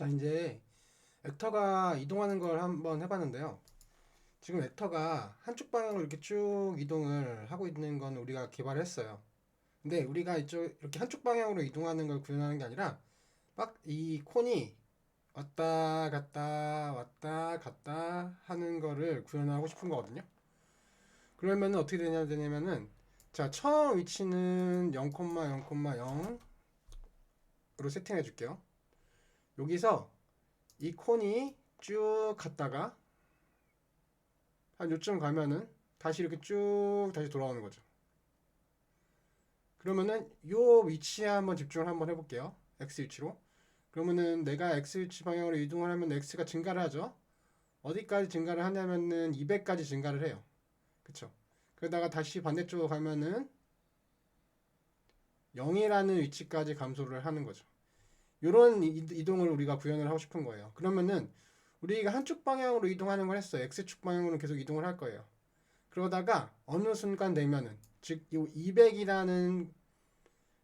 자, 이제 벡터가 이동하는 걸 한번 해봤는데요. 지금 벡터가 한쪽 방향으로 이렇게 쭉 이동을 하고 있는 건 우리가 개발했어요. 근데 우리가 이렇게 한쪽 방향으로 이동하는 걸 구현하는 게 아니라 막 이 콘이 왔다 갔다 왔다 갔다 하는 거를 구현하고 싶은 거거든요. 그러면 어떻게 되냐면은 자, 처음 위치는 0,0,0으로 세팅해 줄게요. 여기서 이 콘이 쭉 갔다가 한 요쯤 가면은 다시 이렇게 쭉 다시 돌아오는 거죠. 그러면은 요 위치에 한번 집중을 한번 해볼게요. x 위치로. 그러면은 내가 x 위치 방향으로 이동을 하면 x가 증가를 하죠. 어디까지 증가를 하냐면은 200까지 증가를 해요. 그쵸? 그러다가 다시 반대쪽으로 가면은 0이라는 위치까지 감소를 하는 거죠. 요런 이동을 우리가 구현을 하고 싶은 거예요. 그러면은 우리가 한쪽 방향으로 이동하는 걸 했어요. x축 방향으로 계속 이동을 할 거예요. 그러다가 어느 순간 되면은 즉 이 200이라는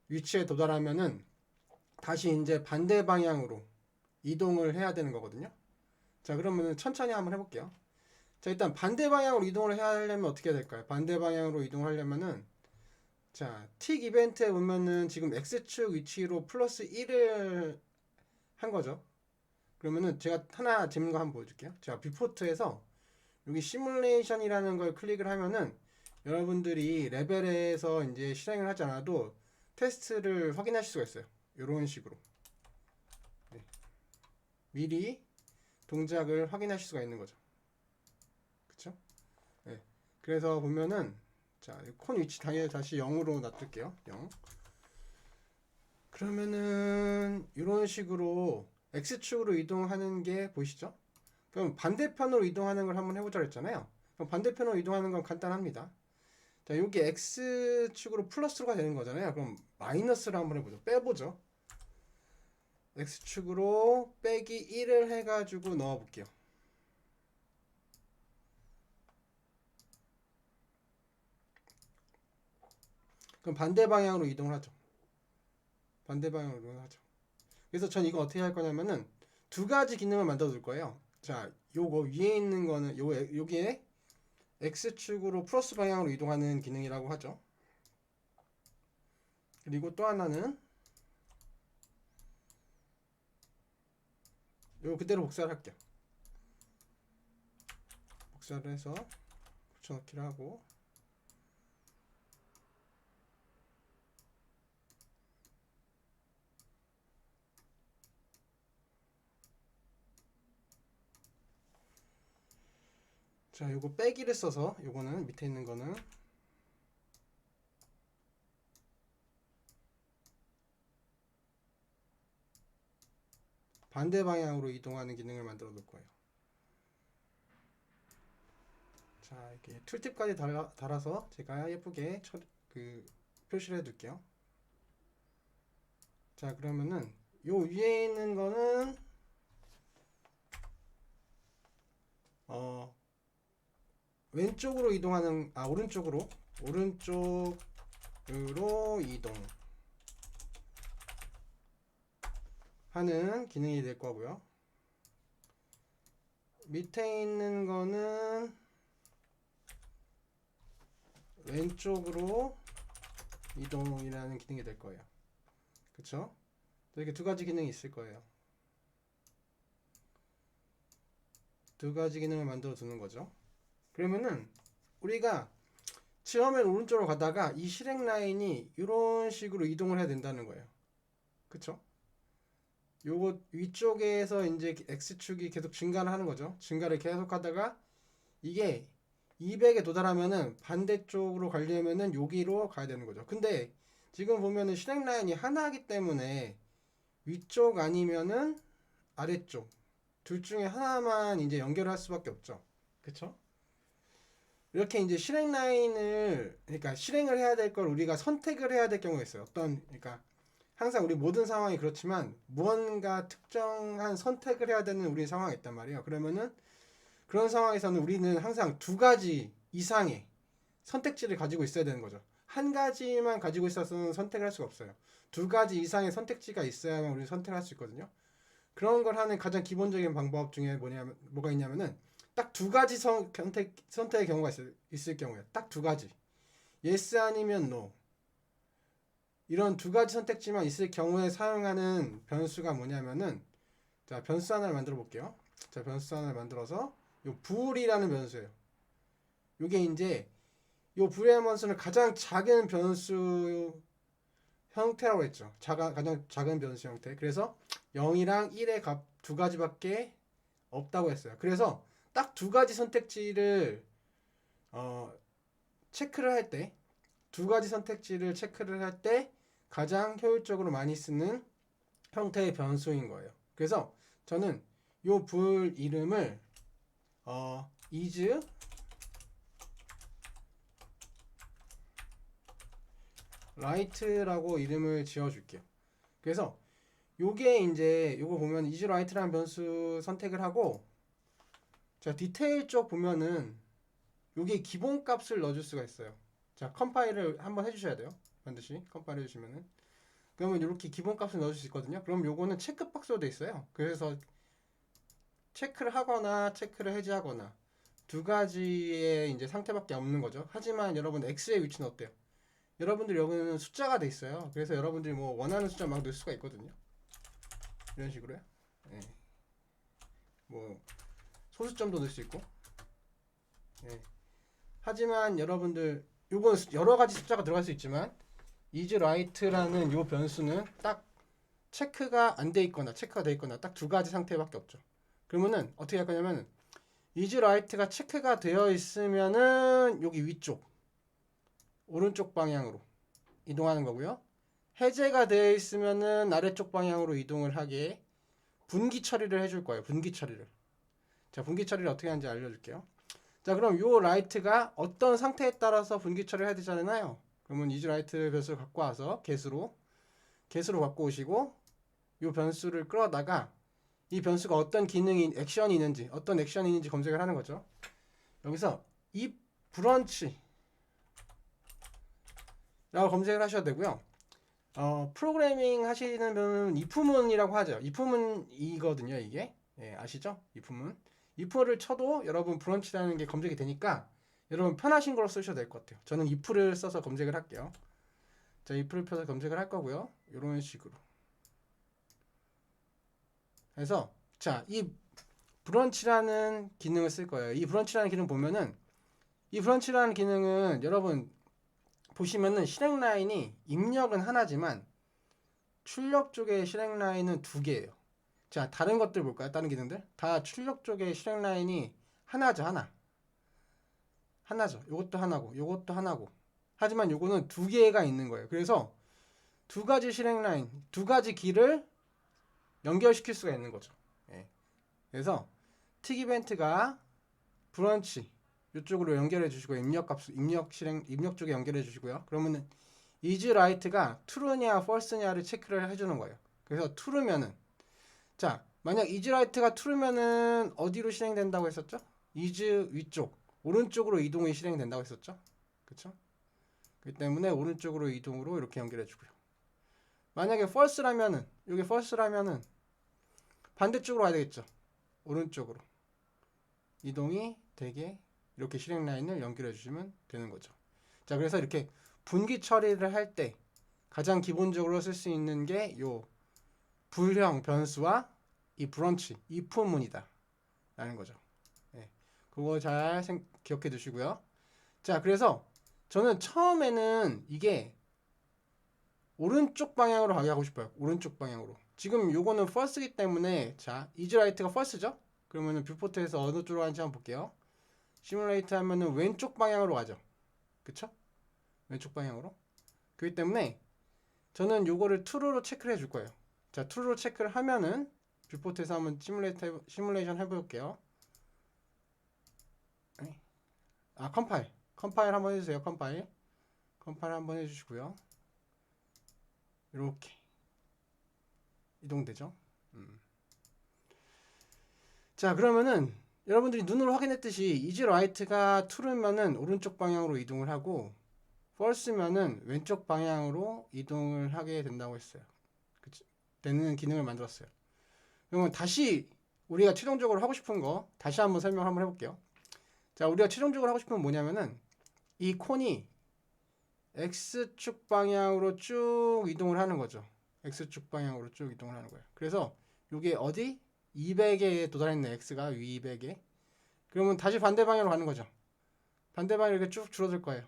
위치에 도달하면은 다시 이제 반대 방향으로 이동을 해야 되는 거거든요. 자, 그러면은 천천히 한번 해볼게요. 자, 일단 반대 방향으로 이동을 해야 하려면 어떻게 해야 될까요? 반대 방향으로 이동을 하려면은 자, 틱 이벤트에 보면은 지금 x축 위치로 플러스 1을 한 거죠. 그러면은 제가 하나 재밌는 거 한번 보여줄게요. 제가 뷰포트에서 여기 시뮬레이션이라는 걸 클릭을 하면은 여러분들이 레벨에서 이제 실행을 하지 않아도 테스트를 확인하실 수가 있어요. 이런 식으로 네. 미리 동작을 확인하실 수가 있는 거죠. 그쵸? 네. 그래서 보면은 자, 콘 위치 당연히 다시 0으로 놔둘게요. 0. 그러면은 이런 식으로 X축으로 이동하는 게 보이시죠? 그럼 반대편으로 이동하는 걸 한번 해보자 했잖아요. 그럼 반대편으로 이동하는 건 간단합니다. 자, 여기 X축으로 플러스가 되는 거잖아요. 그럼 마이너스를 한번 해보죠. 빼보죠. X축으로 빼기 1을 해가지고 넣어볼게요. 그럼 반대 방향으로 이동을 하죠. 반대 방향으로 이동을 하죠. 그래서 전 이거 어떻게 할 거냐면은 두 가지 기능을 만들어 둘 거예요. 자, 요거 위에 있는 거는 요게 X축으로 플러스 방향으로 이동하는 기능이라고 하죠. 그리고 또 하나는 요 그대로 복사를 할게요. 복사를 해서 붙여넣기를 하고 자, 요거 빼기를 써서 요거는 밑에 있는 거는 반대 방향으로 이동하는 기능을 만들어 놓을 거예요. 자, 이렇게 툴팁까지 달아서 제가 예쁘게 표시를 해둘게요. 자, 그러면은 요 위에 있는 거는 왼쪽으로 이동하는 오른쪽으로 이동하는 기능이 될 거고요. 밑에 있는 거는 왼쪽으로 이동이라는 기능이 될 거예요. 그쵸? 이렇게 두 가지 기능이 있을 거예요. 두 가지 기능을 만들어 두는 거죠. 그러면은 우리가 처음엔 오른쪽으로 가다가 이 실행 라인이 이런 식으로 이동을 해야 된다는 거예요. 그쵸? 요거 위쪽에서 이제 X축이 계속 증가를 하는 거죠. 증가를 계속 하다가 이게 200에 도달하면은 반대쪽으로 가려면은 여기로 가야 되는 거죠. 근데 지금 보면은 실행 라인이 하나이기 때문에 위쪽 아니면은 아래쪽 둘 중에 하나만 이제 연결할 수밖에 없죠. 그쵸? 이렇게 이제 실행 라인을 그러니까 실행을 해야 될 걸 우리가 선택을 해야 될 경우가 있어요. 그러니까 항상 우리 모든 상황이 그렇지만 무언가 특정한 선택을 해야 되는 우리 상황이 있단 말이에요. 그러면은 그런 상황에서는 우리는 항상 두 가지 이상의 선택지를 가지고 있어야 되는 거죠. 한 가지만 가지고 있어서는 선택을 할 수가 없어요. 두 가지 이상의 선택지가 있어야만 우리는 선택을 할 수 있거든요. 그런 걸 하는 가장 기본적인 방법 중에 뭐가 있냐면은 딱 두 가지 선택의 경우가 있을 경우에 딱 두 가지. yes 아니면 no. 이런 두 가지 선택지만 있을 경우에 사용하는 변수가 뭐냐면은 자, 변수 하나를 만들어 볼게요. 자, 변수 하나를 만들어서 요 bool이라는 변수예요. 요게 이제 요 bool이라는 변수는 가장 작은 변수 형태라고 했죠. 가장 작은 변수 형태. 그래서 0이랑 1의 값 두 가지밖에 없다고 했어요. 그래서 딱 두 가지 선택지를 체크를 할 때, 두 가지 선택지를 체크를 할 때 가장 효율적으로 많이 쓰는 형태의 변수인 거예요. 그래서 저는 요 불 이름을 is right라고 이름을 지어줄게요. 그래서 요게 이제 요거 보면 is right라는 변수 선택을 하고 자 디테일 쪽 보면은 요게 기본 값을 넣어줄 수가 있어요. 자 컴파일을 한번 해주셔야 돼요. 반드시 컴파일 해주시면은 그러면 이렇게 기본 값을 넣어줄 수 있거든요. 그럼 요거는 체크박스로 돼 있어요. 그래서 체크를 하거나 체크를 해제하거나 두 가지의 이제 상태밖에 없는 거죠. 하지만 여러분 x의 위치는 어때요? 여러분들 여기는 숫자가 돼 있어요. 그래서 여러분들이 뭐 원하는 숫자 막 넣을 수가 있거든요. 이런 식으로요. 예. 뭐 소수점도 넣을 수 있고. 예. 하지만 여러분들 요건 여러 가지 숫자가 들어갈 수 있지만 is right라는 요 변수는 딱 체크가 안 돼 있거나 체크가 돼 있거나 딱 두 가지 상태밖에 없죠. 그러면은 어떻게 할 거냐면 is right가 체크가 되어 있으면은 여기 위쪽 오른쪽 방향으로 이동하는 거고요. 해제가 되어 있으면은 아래쪽 방향으로 이동을 하게 분기 처리를 해줄 거예요. 분기 처리를. 자, 분기 처리를 어떻게 하는지 알려줄게요. 자, 그럼 요 라이트가 어떤 상태에 따라서 분기 처리를 해야 되잖아요. 그러면 is right 변수를 갖고 와서 개수로 갖고 오시고 요 변수를 끌어다가 이 변수가 어떤 기능이 액션이 있는지 어떤 액션이 있는지 검색을 하는 거죠. 여기서 이 브런치 라고 검색을 하셔도 되고요. 프로그래밍 하시는 분은 if문이라고 하죠. if문이거든요, 이게. 예, 아시죠? if를 쳐도 여러분 브런치라는 게 검색이 되니까 여러분 편하신 걸로 쓰셔도 될 것 같아요. 저는 if를 써서 검색을 할게요. 자, if를 펴서 검색을 할 거고요. 이런 식으로. 그래서 자, 이 브런치라는 기능을 쓸 거예요. 이 브런치라는 기능 보면은 이 브런치라는 기능은 여러분 보시면은 실행 라인이 입력은 하나지만 출력 쪽의 실행 라인은 두 개예요. 자, 다른 것들 볼까요? 다른 기능들? 다 출력 쪽의 실행 라인이 하나죠, 하나. 하나죠. 요것도 하나고, 요것도 하나고. 하지만 요거는 두 개가 있는 거예요. 그래서 두 가지 실행 라인, 두 가지 길을 연결시킬 수가 있는 거죠. 예. 그래서 틱 이벤트가 브런치 이쪽으로 연결해 주시고 입력 쪽에 연결해 주시고요. 그러면은 is right가 true냐 false냐를 체크를 해주는 거예요. 그래서 true면은 자 만약 is right가 true면은 어디로 실행된다고 했었죠? is 위쪽 오른쪽으로 이동이 실행된다고 했었죠? 그쵸? 그렇기 때문에 오른쪽으로 이동으로 이렇게 연결해 주고요. 만약에 false라면은 여기 false라면은 반대쪽으로 와야 되겠죠? 오른쪽으로 이동이 되게 이렇게 실행 라인을 연결해 주시면 되는 거죠. 자, 그래서 이렇게 분기 처리를 할 때 가장 기본적으로 쓸 수 있는 게 요 불형 변수와 이 브런치, if문이다 라는 거죠. 네, 그거 잘 기억해 두시고요. 자, 그래서 저는 처음에는 이게 오른쪽 방향으로 가게 하고 싶어요. 오른쪽 방향으로. 지금 요거는 false이기 때문에 자, is right가 false죠? 그러면은 뷰포트에서 어느 쪽으로 가는지 한번 볼게요. 시뮬레이트 하면은 왼쪽 방향으로 가죠. 그쵸? 왼쪽 방향으로. 그렇기 때문에 저는 요거를 true로 체크를 해줄 거예요. 자, true로 체크를 하면은 뷰포트에서 한번 시뮬레이션 해볼게요. 컴파일 한번 해주세요. 컴파일 한번 해주시고요. 이렇게 이동되죠. 자, 그러면은 여러분들이 눈으로 확인했듯이 is right가 true면은 오른쪽 방향으로 이동을 하고 false면은 왼쪽 방향으로 이동을 하게 된다고 했어요. 되는 기능을 만들었어요. 그러면 다시 우리가 최종적으로 하고 싶은 거 다시 한번 설명 한번 해볼게요. 자, 우리가 최종적으로 하고 싶은 건 뭐냐면은 이 콘이 X축 방향으로 쭉 이동을 하는 거죠. X축 방향으로 쭉 이동을 하는 거예요. 그래서 이게 어디? 200에 도달했네. X가 위 200에. 그러면 다시 반대 방향으로 가는 거죠. 반대 방향으로 이렇게 쭉 줄어들 거예요.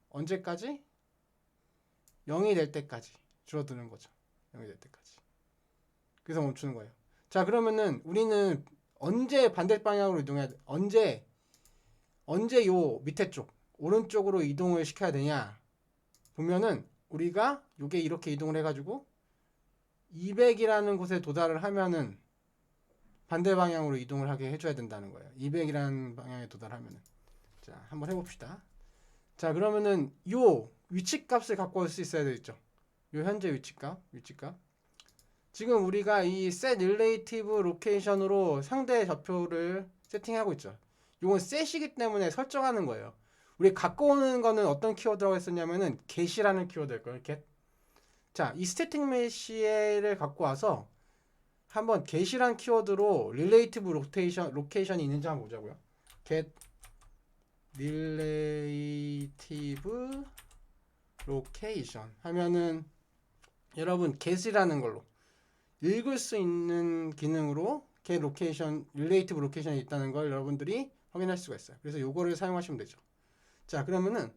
언제까지? 0이 될 때까지 줄어드는 거죠. 0이 될 때까지. 그래서 멈추는 거예요. 자, 그러면은 우리는 언제 반대 방향으로 이동해야 돼? 언제 요 밑에 쪽 오른쪽으로 이동을 시켜야 되냐? 보면은 우리가 요게 이렇게 이동을 해가지고 200이라는 곳에 도달을 하면은 반대 방향으로 이동을 하게 해줘야 된다는 거예요. 200이라는 방향에 도달하면은. 자, 한번 해봅시다. 자, 그러면은 요 위치값을 갖고 올 수 있어야 되겠죠. 요 현재 위치값. 지금 우리가 이 set relative location으로 상대 좌표를 세팅하고 있죠. 이건 set이기 때문에 설정하는 거예요. 우리 갖고 오는 거는 어떤 키워드라고 했었냐면은 get이라는 키워드일 거예요. get. 자, 이 static mesh를 갖고 와서 한번 get이란 키워드로 relative location이 있는지 한번 보자고요. get relative location 하면은 여러분 get이라는 걸로 읽을 수 있는 기능으로 get location, relative location이 있다는 걸 여러분들이 확인할 수가 있어요. 그래서 요거를 사용하시면 되죠. 자, 그러면은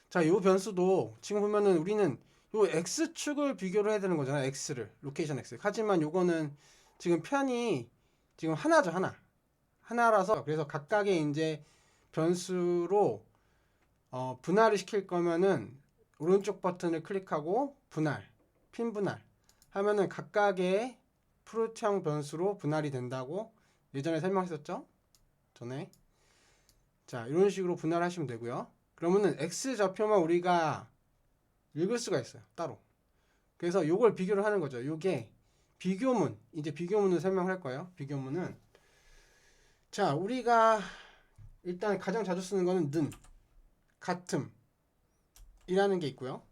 자, 요 변수도 지금 보면은 우리는 요 x축을 비교를 해야 되는 거잖아요. x를 로케이션 x. 하지만 요거는 지금 편이 지금 하나죠, 하나라서 그래서 각각의 이제 변수로 분할을 시킬 거면은 오른쪽 버튼을 클릭하고 핀 분할 하면은 각각의 프루트형 변수로 분할이 된다고 예전에 설명했었죠? 전에. 자, 이런 식으로 분할하시면 되고요. 그러면은 x 좌표만 우리가 읽을 수가 있어요. 따로. 그래서 요걸 비교를 하는 거죠. 요게 비교문. 이제 비교문을 설명할 거예요. 비교문은 자, 우리가 일단 가장 자주 쓰는 거는 는, 같음 이라는 게 있고요.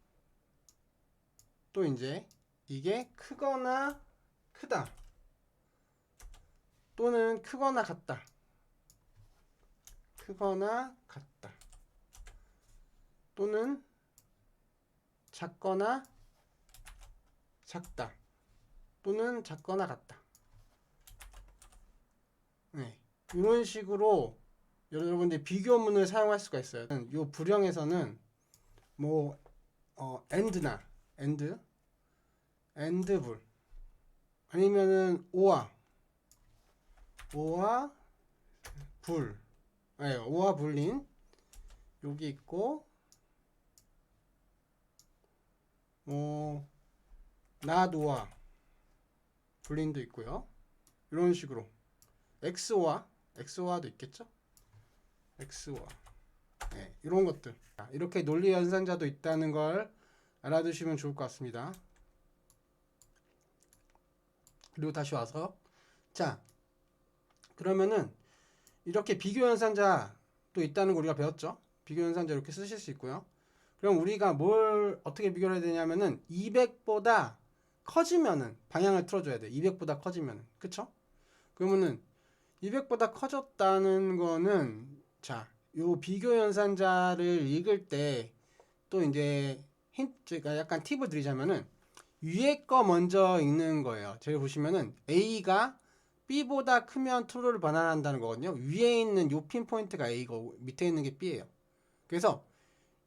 또 이제 이게 크거나 크다 또는 크거나 같다 또는 작거나 작다 또는 작거나 같다. 네, 이런 식으로 여러분들이 비교문을 사용할 수가 있어요. 이 불형에서는 뭐 and나 and 불 아니면은 오와 불, 네, 오와 불린 여기 있고 not 오와 불린도 있고요. 이런 식으로 엑스오와도 있겠죠. 엑스오와 네, 이런 것들 이렇게 논리 연산자도 있다는 걸 알아두시면 좋을 것 같습니다. 그리고 다시 와서 자, 그러면은 이렇게 비교 연산자도 있다는 거 우리가 배웠죠. 비교 연산자 이렇게 쓰실 수 있고요. 그럼 우리가 뭘 어떻게 비교를 해야 되냐면은 200보다 커지면은 방향을 틀어줘야 돼. 200보다 커지면은, 그쵸? 그러면은 200보다 커졌다는 거는 자, 요 비교 연산자를 읽을 때 또 이제 힌트가 약간 팁을 드리자면은 위에 거 먼저 읽는 거예요. 저기 보시면은 A가 B보다 크면 true를 반환한다는 거거든요. 위에 있는 요 핀 포인트가 A고 밑에 있는 게 B예요. 그래서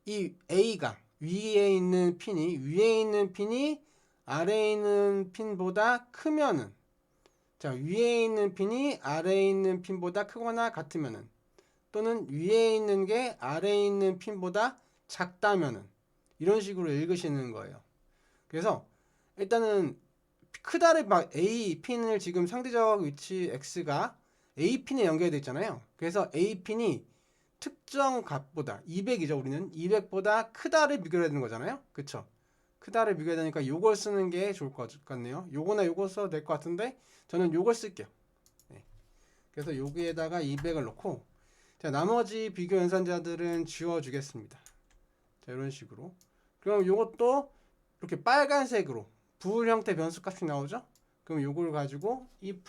이 A가 위에 있는 핀이 아래에 있는 핀보다 크면은 자, 위에 있는 핀이 아래에 있는 핀보다 크거나 같으면은 또는 위에 있는 게 아래에 있는 핀보다 작다면은 이런 식으로 읽으시는 거예요. 그래서 일단은 크다를 막 A 핀을 지금 상대적 위치 X가 A 핀에 연결되어 있잖아요. 그래서 A 핀이 특정 값보다 200이죠. 우리는 200보다 크다를 비교해야 되는 거잖아요. 그쵸? 크다를 비교해야 되니까 요걸 쓰는 게 좋을 것 같네요. 요거나 요거 써도 될 것 같은데 저는 요걸 쓸게요. 네. 그래서 여기에다가 200을 넣고 자, 나머지 비교 연산자들은 지워주겠습니다. 자, 이런 식으로. 그럼 요것도 이렇게 빨간색으로 불 형태 변수 값이 나오죠? 그럼 요걸 가지고 if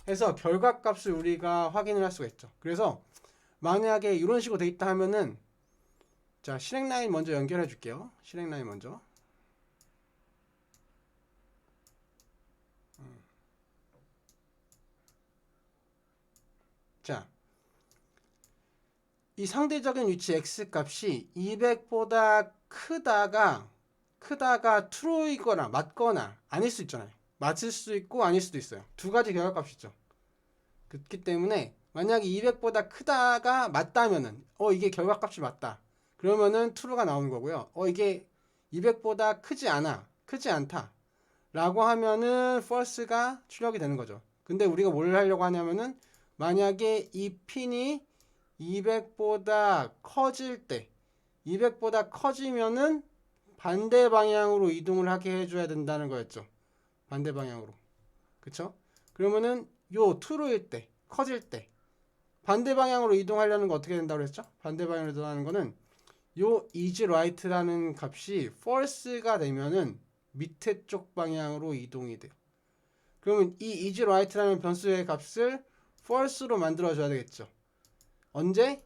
해서 결과값을 우리가 확인을 할 수가 있죠. 그래서 만약에 이런 식으로 돼 있다 하면은 자, 실행 라인 먼저 연결해 줄게요. 실행 라인 먼저. 자, 이 상대적인 위치 x 값이 200보다 크다가 true이거나 맞거나 아닐 수 있잖아요. 맞을 수도 있고 아닐 수도 있어요. 두 가지 결과값이죠. 그렇기 때문에 만약에 200보다 크다가 맞다면은 이게 결과값이 맞다. 그러면은 true가 나오는 거고요. 이게 200보다 크지 않다. 라고 하면은 false가 출력이 되는 거죠. 근데 우리가 뭘 하려고 하냐면은 만약에 이 핀이 200보다 커질 때 200보다 커지면은 반대 방향으로 이동을 하게 해줘야 된다는 거였죠. 반대 방향으로. 그쵸? 그러면은 요 true일 때 커질 때 반대 방향으로 이동하려는 거 어떻게 된다고 그랬죠? 반대 방향으로 이동하는 거는 요 is right라는 값이 false가 되면은 밑에 쪽 방향으로 이동이 돼요. 그러면 이 is right라는 변수의 값을 false로 만들어줘야 되겠죠. 언제?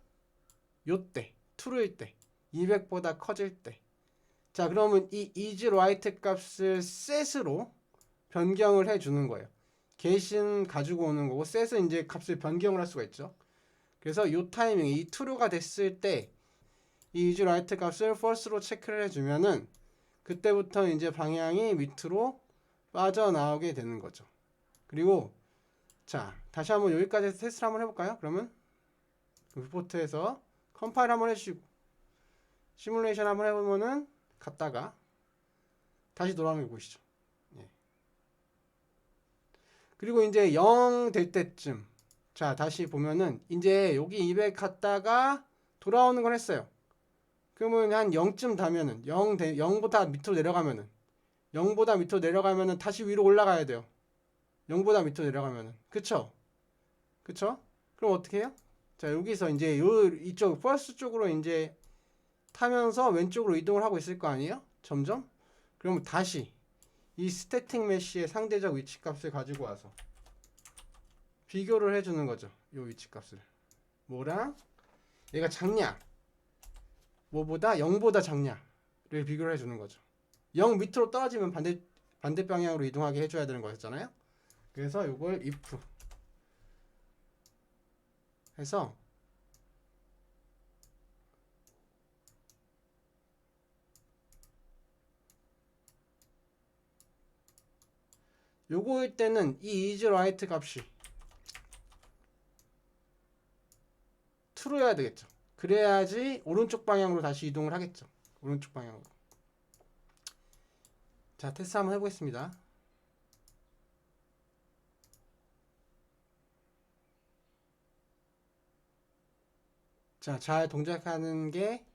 요때, true일 때, 200보다 커질 때. 자, 그러면 이 is right 값을 set으로 변경을 해주는 거예요. get은 가지고 오는 거고 set은 이제 값을 변경을 할 수가 있죠. 그래서 요 타이밍에 이 true가 됐을 때 이 is right 값을 false로 체크를 해주면은 그때부터 이제 방향이 밑으로 빠져나오게 되는 거죠. 그리고 자, 다시 한번 여기까지 테스트를 한번 해볼까요? 그러면 리포트에서 컴파일 한번 해주시고 시뮬레이션 한번 해보면은 갔다가 다시 돌아오는 거 보시죠. 예. 그리고 이제 0 될 때쯤 자, 다시 보면은 이제 여기 200 갔다가 돌아오는 걸 했어요. 그러면 한 0쯤 다면은 0보다 밑으로 내려가면은 다시 위로 올라가야 돼요. 0보다 밑으로 내려가면은. 그쵸? 그럼 어떻게 해요? 자, 여기서 이제 이쪽 플러스 쪽으로 이제 타면서 왼쪽으로 이동을 하고 있을 거 아니에요? 점점. 그러면 다시 이 스태틱 메쉬의 상대적 위치 값을 가지고 와서 비교를 해주는 거죠. 이 위치 값을. 뭐랑 얘가 작냐? 뭐보다 0보다 작냐를 비교를 해주는 거죠. 0 밑으로 떨어지면 반대 방향으로 이동하게 해줘야 되는 거였잖아요. 그래서 이걸 if 해서 요거일 때는 이 is right 값이 true여야 되겠죠. 그래야지 오른쪽 방향으로 다시 이동을 하겠죠. 오른쪽 방향으로. 자, 테스트 한번 해보겠습니다. 자, 잘 동작하는 게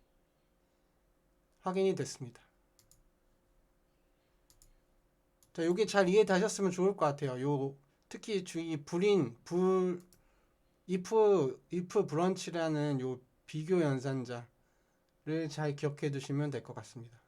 확인이 됐습니다. 자, 여기 잘 이해되셨으면 좋을 것 같아요. 특히 if 브런치라는 요 비교 연산자를 잘 기억해 두시면 될 것 같습니다.